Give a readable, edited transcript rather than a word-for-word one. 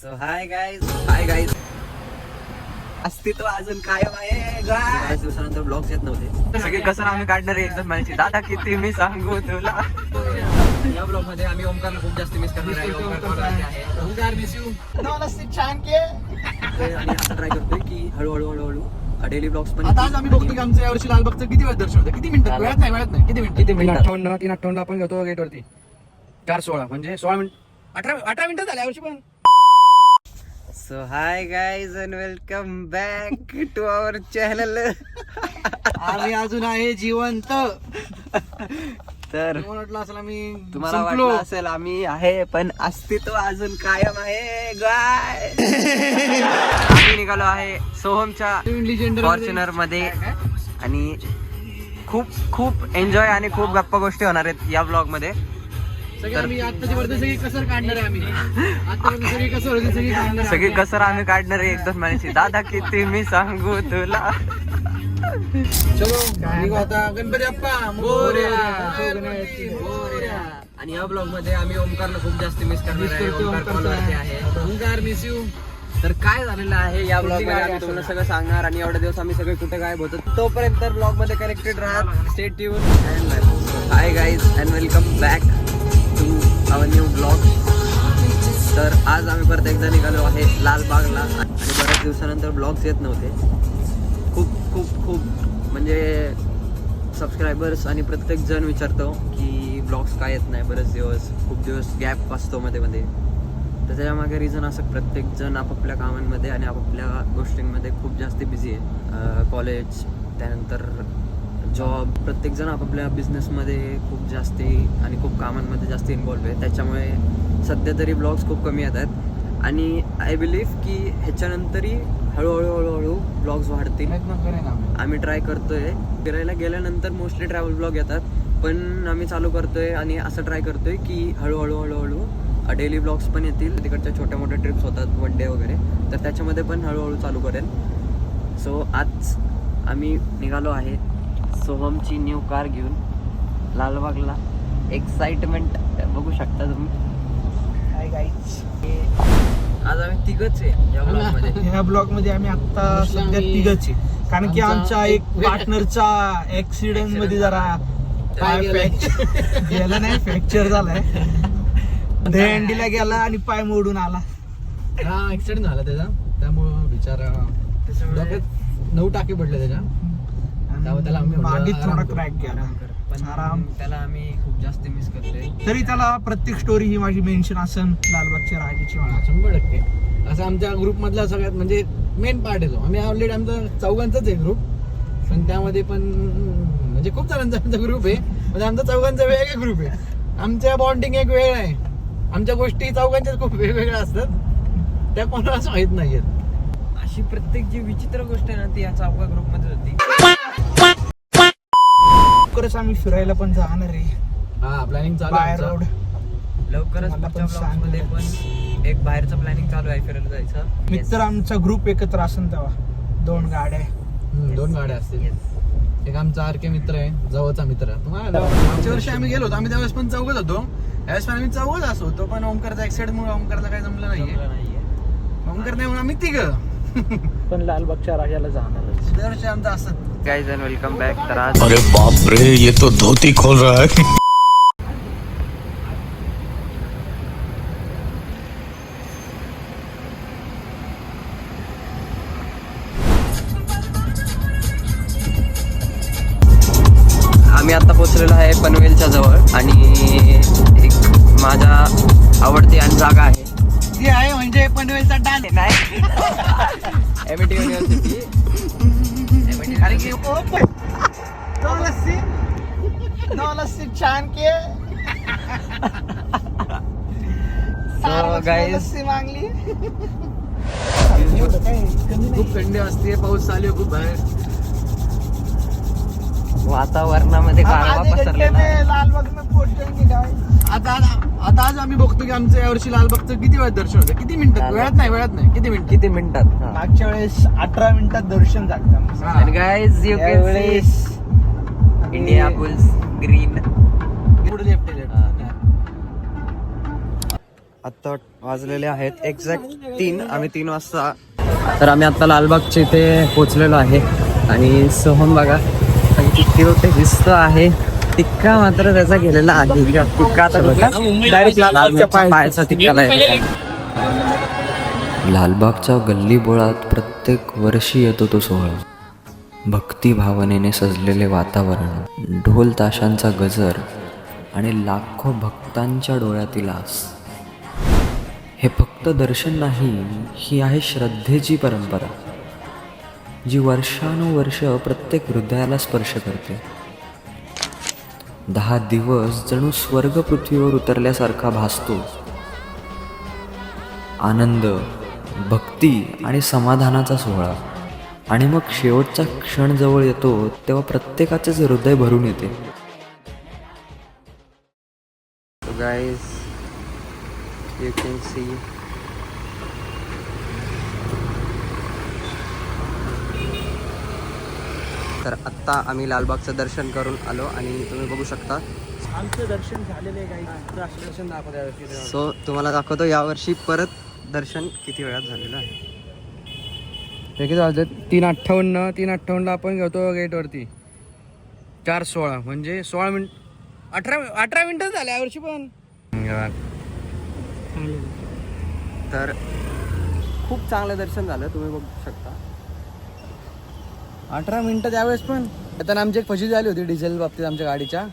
So hi guys अस्तित्व अजून कायम आहे. बऱ्याच दिवसानंतर ब्लॉग्स येत नव्हते. सगळे कसं आम्ही काढणार आहे एकदम म्हणायची दादा किती मी सांगू तुला. या ब्लॉग मध्ये आम्ही ओमकारला खूप जास्त मिस करणार आहे. Omkar miss you. आणि असं ट्राय करतोय की हळूहळू डेली ब्लॉग्स पण आता आज आम्ही बघतो की आमच्या यावर्षी लालबागचं किती वेळ दर्शन होतं. किती मिनिटं वेळात नाही किती मिनिटं 3:58 आपण घेतो गेट वरती 4:16 म्हणजे 16 मिनिट 18 मिनिटं झाले यावर्षी पण. So hi guys and welcome back to our channel. आम्ही अजून आहे जिवंत. तर वाटलं असेल आम्ही तुम्हाला वाटलं असेल आम्ही आहे पण अस्तित्व अजून कायम आहे. गाय आम्ही निघालो आहे सोहमच्या फॉर्च्युनर मध्ये आणि खूप एन्जॉय आणि खूप गप्पा गोष्टी होणार आहेत या ब्लॉग मध्ये. सगळी कसर आम्ही काढणार आहे एकदम म्हणायची दादा किती मी सांगू तुला. चलो निघू आता. गणपती बाप्पा मोरया. आणि या ब्लॉग मध्ये आम्ही ओमकारला खूप जास्त मिस करणार आहे. Omkar miss you. तर काय झालेलं आहे या ब्लॉग मध्ये आम्ही तुम्हाला सगळं सांगणार. आणि एवढे दिवस आम्ही सगळे कुठे गायब होतो तोपर्यंत ब्लॉग मध्ये कनेक्टेड राहा. Stay tune and hi guys and welcome back to our new blog. तर आज आम्ही परत एकदा निघालो आहे लालबागला. आणि बऱ्याच दिवसानंतर ब्लॉग्स येत नव्हते. खूप म्हणजे सबस्क्रायबर्स आणि प्रत्येक जण विचारतो की ब्लॉग्स काय येत नाही. खूप दिवस गॅप असतो मध्ये तर त्याच्यामागे रिझन असं प्रत्येक जण आपापल्या कामांमध्ये आणि आपापल्या गोष्टींमध्ये खूप जास्त बिझी आहे. कॉलेज त्यानंतर जॉब प्रत्येक जण आपापल्या बिझनेसमध्ये खूप जास्ती आणि खूप कामांमध्ये जास्त इन्वॉल्व्ह आहे. त्याच्यामुळे सध्या तरी ब्लॉग्स खूप कमी येत आहेत. आणि आय बिलीव्ह की ह्याच्यानंतरही हळूहळू ब्लॉग्स वाढतील. आम्ही ट्राय करतोय. फिरायला गेल्यानंतर मोस्टली ट्रॅव्हल ब्लॉग येतात पण आम्ही चालू करतोय आणि असं ट्राय करतोय की हळूहळू डेली ब्लॉग्स पण येतील. तिकडच्या छोट्या मोठ्या ट्रिप्स होतात वन डे वगैरे तर त्याच्यामध्ये पण हळूहळू चालू करेन. सो आज आम्ही निघालो आहे सोहमची न्यू कार घेऊन लालबागला. एक्साइटमेंट बघू शकता तुम्ही. Hi guys. आज आम्ही तिघच आहे या ब्लॉग मध्ये. ह्या ब्लॉग मध्ये आम्ही आता सध्या तिघच आहे कारण की आमच्या एक पार्टनरचा ऍक्सिडेंट मध्ये जरा पाय गेला नाही फ्रॅक्चर झालाय. दहीहंडीला गेला आणि पाय मोडून आला. हा ऍक्सिडेंट झाला त्याचा त्यामुळं बिचारा 9 टाके पडले त्याच्या. त्याला आम्ही थोडा क्रॅक गेला पण त्याला आम्ही खूप जास्त मिस करतोय. तरी त्याला प्रत्येक स्टोरी ही माझी मेन्शन असेल लालबागच्या राजाची म्हणा 100%. असं आमच्या ग्रुप मधला सगळ्यात म्हणजे मेन पार्ट आहे तो. आम्ही ऑलरेडी आमचा चौघांचाच आहे ग्रुप पण त्यामध्ये पण म्हणजे खूप जणांचा आमचा ग्रुप आहे म्हणजे आमचा चौघांचा वेगळा ग्रुप आहे. आमच्या बॉन्डिंग एक वेगळा आहे. आमच्या गोष्टी चौघांच्या खूप वेगवेगळ्या असतात त्या कोणालाच माहित नाहीयेत. अशी प्रत्येक जी विचित्र गोष्ट आहे ना ती या चौका ग्रुप मध्ये होती. लवकरच आम्ही फिरायला पण जाणार आहे. हा प्लॅनिंग चालू बाय आहे रोड. लवकरच पुढच्या ब्लॉग्स मध्ये पण एक बाहेरचं प्लॅनिंग चालू आहे फिरायला जायचं. मित्र आमचा ग्रुप एकत्र असेल तेव्हा 2 गाड्या 2 गाड्या असतील. एक आमचा आरके मित्र आहे जवळचा मित्र. मागच्या वर्षी आम्ही गेलो होतो आम्ही त्यावेळेस पण चौघच होतो. यावेळेस पण आम्ही चौघच असो होतो पण ओमकारचा ऍक्सिडेंट मुळे ओमकारला काही जमलं नाहीये. ओमकार नाही म्हणून आम्ही तिघ पण लालबागच्या राजाला जाणारच. दरवर्षी आमचं असं. Guys end welcome back. तर आज अरे बाप रे ये तो धोती खोल रहा है. आम्ही आता पोहोचलेलो आहे पनवेलच्या जवळ आणि एक माझ्या आवडती आणि जागा आहे ती आहे म्हणजे पनवेलचा डाल नाही एमईटी युनिव्हर्सिटी. कारण की नो लस्सी छान के लस्सी मागली. खूप थंडी असते पाऊस चालू आहे खूप बाहेर. वातावरणामध्ये गारवा पसरलेला आहे. लालबाग में पोहोचेंगे गाइस. आता आज आम्ही बघतो की आमचं यावर्षी लालबागचं किती वेळात दर्शन होतं. किती मिनिटात वेळात नाही किती मिनिटात. मागच्या वेळेस 18 मिनिटात दर्शन झालं. आणि guys you can see India bulls green. पुढे लेफ्ट आत्ता वाजलेले आहेत एक्झॅक्ट 3. आम्ही 3 वाजता तर आम्ही आता लालबागच्या इथे पोचलेलो आहे आणि सोहम बघा किती होते दिसत आहे. टिक्का मात्र त्याचा गेलेला आहे. टिक्का आता डायरेक्ट लालबागच्या पायाचा टिक्का आहे. लालबागच्या गल्ली बोळात प्रत्येक वर्षी येतो तो सोहळा. भक्तिभावनेने सजलेले वातावरण, ढोल ताशांचा गजर आणि लाखो भक्तांच्या डोळ्यातील आस. हे फक्त दर्शन नाही, ही आहे श्रद्धेची परंपरा जी वर्षानुवर्ष प्रत्येक हृदयाला स्पर्श करते. 10 दिवस जणू स्वर्ग पृथ्वीवर उतरल्यासारखा भासतो. आनंद, भक्ती आणि समाधानाचा सोहळा. आणि मग शेवटचा क्षण जवळ येतो तेव्हा प्रत्येकाचेच हृदय भरून येते. गाइस यू कॅन सी तर आत्ता आम्ही लालबागचं दर्शन करून आलो आणि तुम्ही बघू शकता आमचं दर्शन झालेलं आहे. दर्शन दाखवतो. सो तुम्हाला दाखवतो यावर्षी परत दर्शन किती वेळात झालेलं आहे. किती वाजले 3:58. 3:58ला आपण घेतो गेटवरती. 4:16 म्हणजे 16 मिनिट 18 मिनिटं झाले यावर्षी पण. तर खूप चांगलं दर्शन झालं तुम्ही बघू शकता. 18 मिनिटं त्यावेळेस पण. आता आमची एक फशी झाली होती डिझेल बाबतीत आमच्या गाडीच्या.